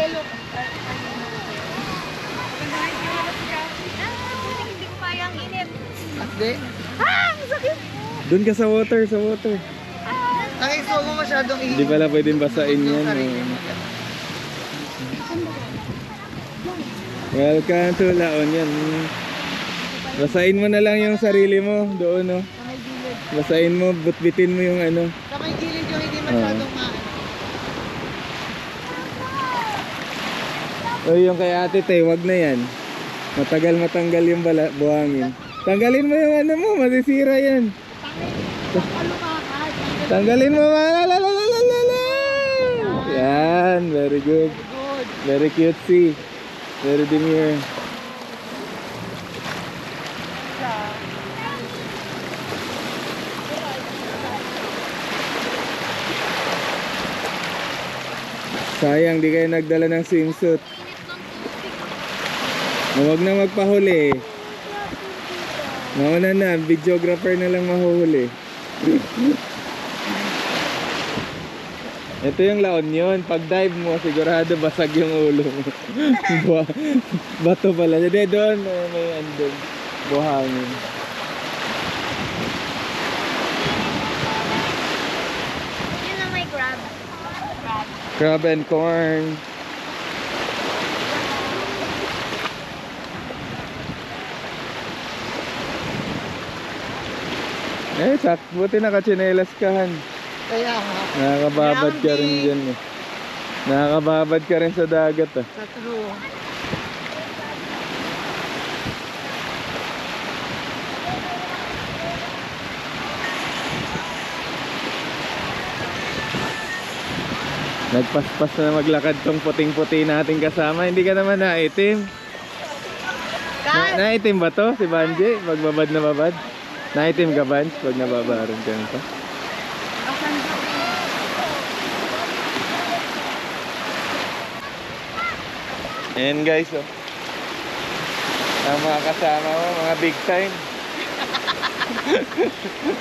Hindi ko kayang inip. Hindi. Sakit! Doon ka sa water, sa water. Nakisuo mo masyadong Hindi pala pwedeng basain yan. Welcome to La Union. Basain mo na lang yung sarili mo doon, no? Sa may gilid. Basain mo, butbitin mo yung ano. Sa may gilid yung hindi masyadong O yung kay ate te, wag na yan. Matagal matanggal yung buhangin. Tanggalin mo yung ano mo, masisira yan. Tanggalin mo, la. Yan, very good. Very cutesy. Very demure. Sayang, di kayo nagdala ng swimsuit. Huwag na magpahuli. Mauna na, videographer na lang mahuhuli. Ito yung La Union. Pag dive mo, sigurado basag yung ulo mo. Bato pala. Hindi, doon may andun. Buhangin. Yun na may crab. Crab and corn. Eh, buti nakachinelas ka, Han. Kaya nga. Nakakababad ka rin dyan eh. Nakakababad ka rin sa dagat ah. Sa true. Nagpaspas na maglakad tong puting-puti nating kasama. Hindi ka naman naitim. Naitim ba to si Banji? Pagbabad na babad? Naitim ka, Banj? Pag nababaron ka nito? Ayan guys, oh. Ang mga kasama mo, mga big time.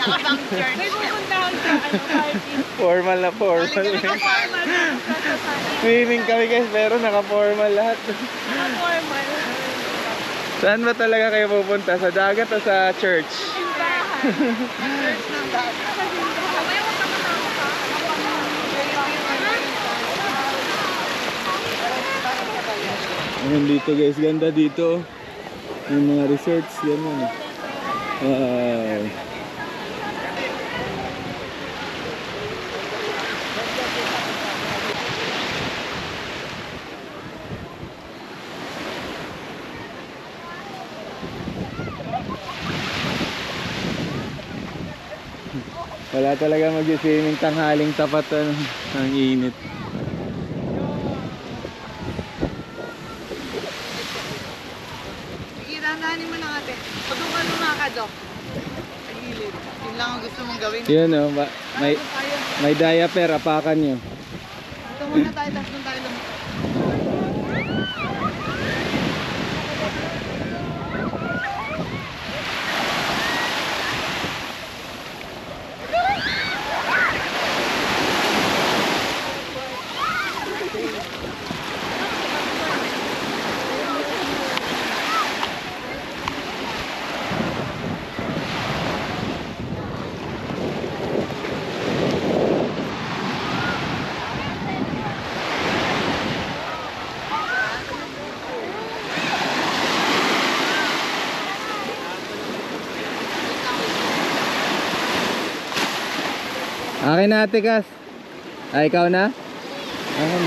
Naka-puncture. May pupuntahan sa party. Formal na formal. Naka-formal. Swimming kami guys, pero naka-formal lahat. Naka-formal. Saan ba talaga kayo pupunta? Sa dagat o sa church? Church ng dati. Ayan dito guys, ganda dito. Yung mga resorts, ganyan. Wow. Wala talaga mag-swimming tanghaling tapat ang init. Sige, dandanin mo lang ate. Pag doon ka lumakad, oh. Sa gilid. Yun lang ang gusto mong gawin. Yun oh, may diaper, apakan nyo. Ito muna tayo, tapos doon tayo lumakad. Akin na ate Kas. Ay, ikaw na? Akin.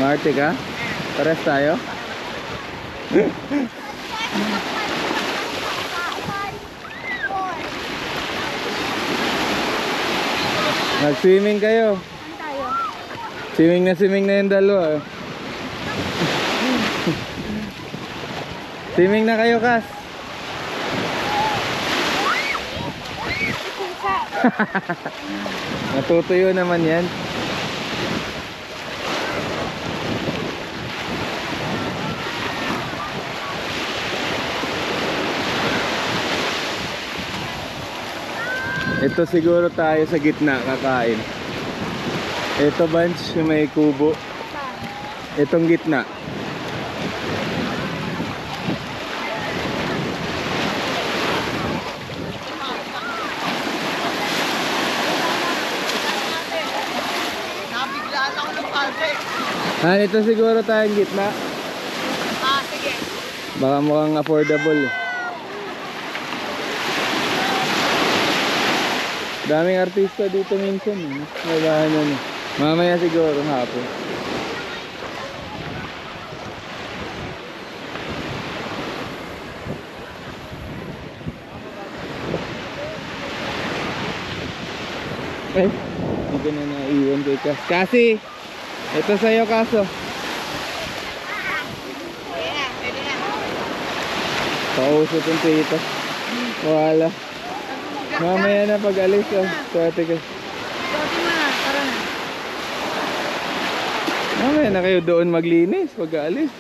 Marte ka? Pares tayo? Nag-swimming kayo. Swimming na yung dalawa. Swimming na kayo, Kas. Natutuyo naman yan. Ito siguro tayo sa gitna kakain. Ito bunch yung may kubo. Itong gitna. Nabiglaan ako ng pare. Ito siguro tayong gitna. Sige. Baka mukhang affordable eh. Daming artista dito minsan eh. Wala na. Mamaya siguro hapon. Eh, hindi ko na naiwan kay Kas. Kasi, ito sa'yo Kaso. Pwede na. Pausot yung tita. Wala. Mamaya na pag alis oh. Swerte ka. Sorry na, tara na. Mamaya na kayo doon maglinis pag alis.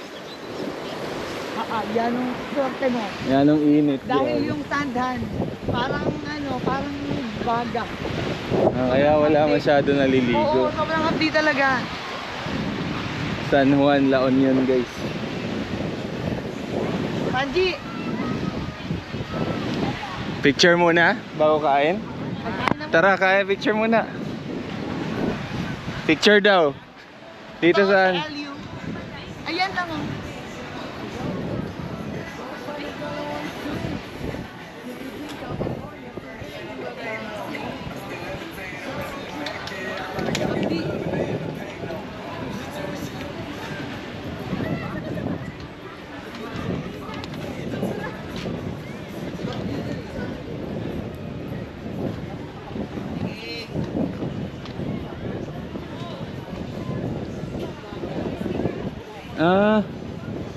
Yan ang sorte mo. Yan ang init. Dahil grabe. yung sandhan, parang baga. Kaya wala masyado Oo, naliligo. sobrang hapdi talaga. San Juan, La Union guys. Sanji, Picture muna bago kain. Tara, kaya picture muna. Picture daw. Dito saan? Ayan lang oh.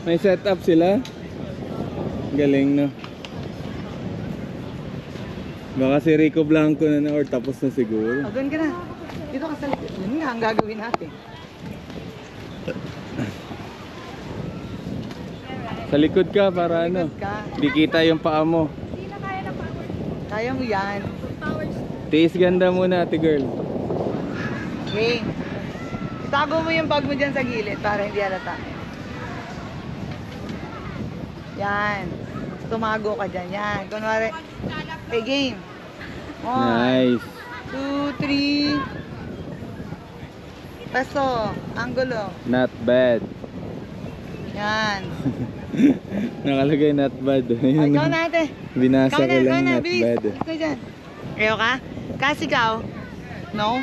May setup sila. Galing no. Baka si Rico Blanco na or tapos na siguro. Doon ka na. Dito ka sa likod. Yun nga ang gagawin natin. Sa likod ka para ano. Likod ka. Di kita yung paa mo. Kaya mo yan. Tiis ganda muna, ate girl. Okay. Itago mo yung bag mo dyan sa gilid para hindi halata. Yan. Tumago ka dyan. Yan. Kunwari. Okay, game. 1, Nice. 2, 3. Paso. Angulo. Not bad. Yan. Nakalagay not bad. Ay, ikaw na ate. Binasa Ikaw ko lang na. not Bilis. bad. Ikaw dyan. Ayaw ka? Kasi ikaw? No?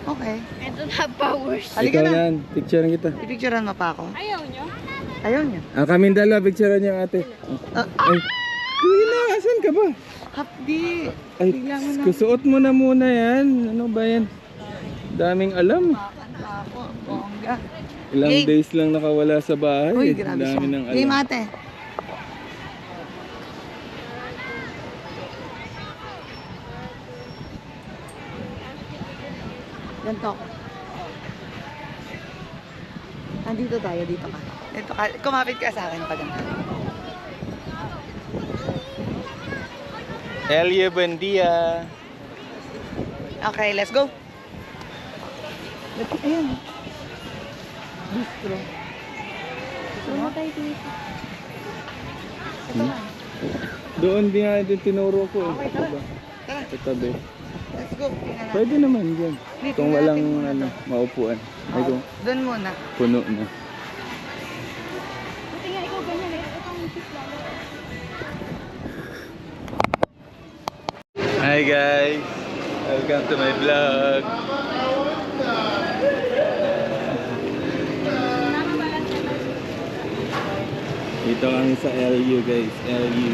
Okay. I don't have powers. Halika Ikaw na. na. Picturean kita. Pipicturean mo pa ako. Ayaw nyo? Ayaw niya. Kaming dalawa, picturean niyo ate. Ay. Tuloy na, asan ka ba? Hapdi. Ay, Bigla mo na. kusuot mo na muna yan. Ano ba yan? Daming alam. Ako, bongga. Ilang Game. days lang nakawala sa bahay. Uy, grabe Dami siya. ng alam. Game ate. Ganto ko. Andito tayo, dito ka. Dito ka. Kumapit ka sa akin pa ganito. Elia Buendia. Okay, let's go. Ayan. Bistro. Ito mo tayo dito. Ito nga. Doon din nga din tinuro ko eh. Okay, tara. Diba? Tara, Sa tabi. let's go. Tingnan natin. Pwede naman dyan. Dito Kung natin walang muna ano, to. maupuan. Ay kung Doon muna. puno na. Buti nga ikaw ganyan eh. Ito ang isip lang. Hi guys! Welcome to my vlog. Dito kami sa LU guys. LU.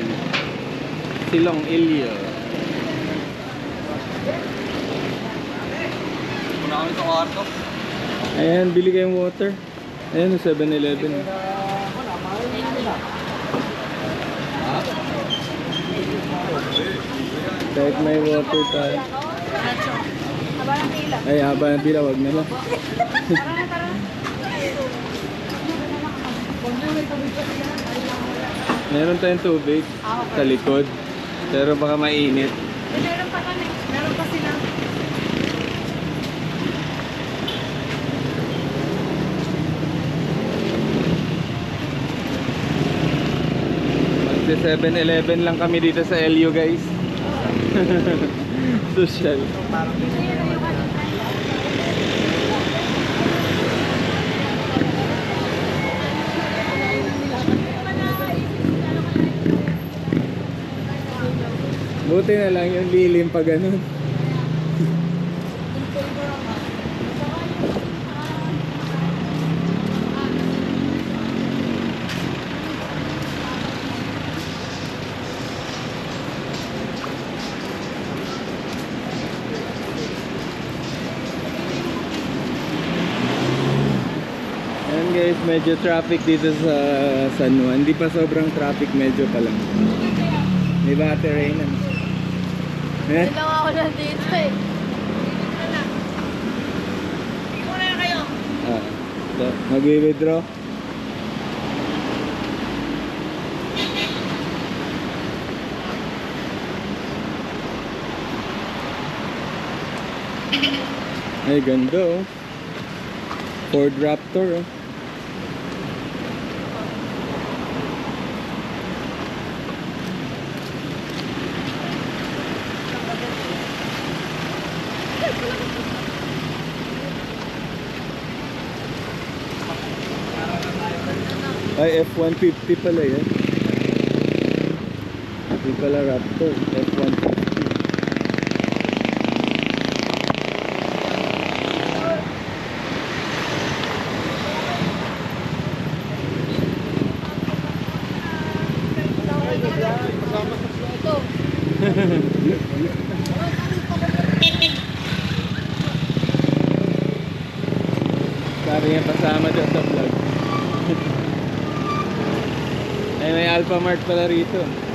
Silong Ilyo. Muna kami sa kwarto. Ayan, bili kayong water. Ayan, 7-Eleven. Kahit may water tayo. Haba ng tila. Ay, haba ng pila, wag na lang. Tara na, tara. Meron tayong tubig sa likod. Pero baka mainit. Meron pa kami. Meron Magsa 7-Eleven lang kami dito sa LU guys. Social. Buti na lang yung lilim pa ganun. Ayan guys, medyo traffic dito sa San Juan. Hindi pa sobrang traffic, medyo pa lang. May battery na. Eh? Lang ako nandito eh. Muna na kayo. Ah, so, mag-withdraw. Ay, ganda oh. Ford Raptor oh. Ay, F-150 pala yan. Hindi pala Raptor, F-150. Sabi nga pasama dyan sa vlog. Ay, may Alpha Mart pala rito.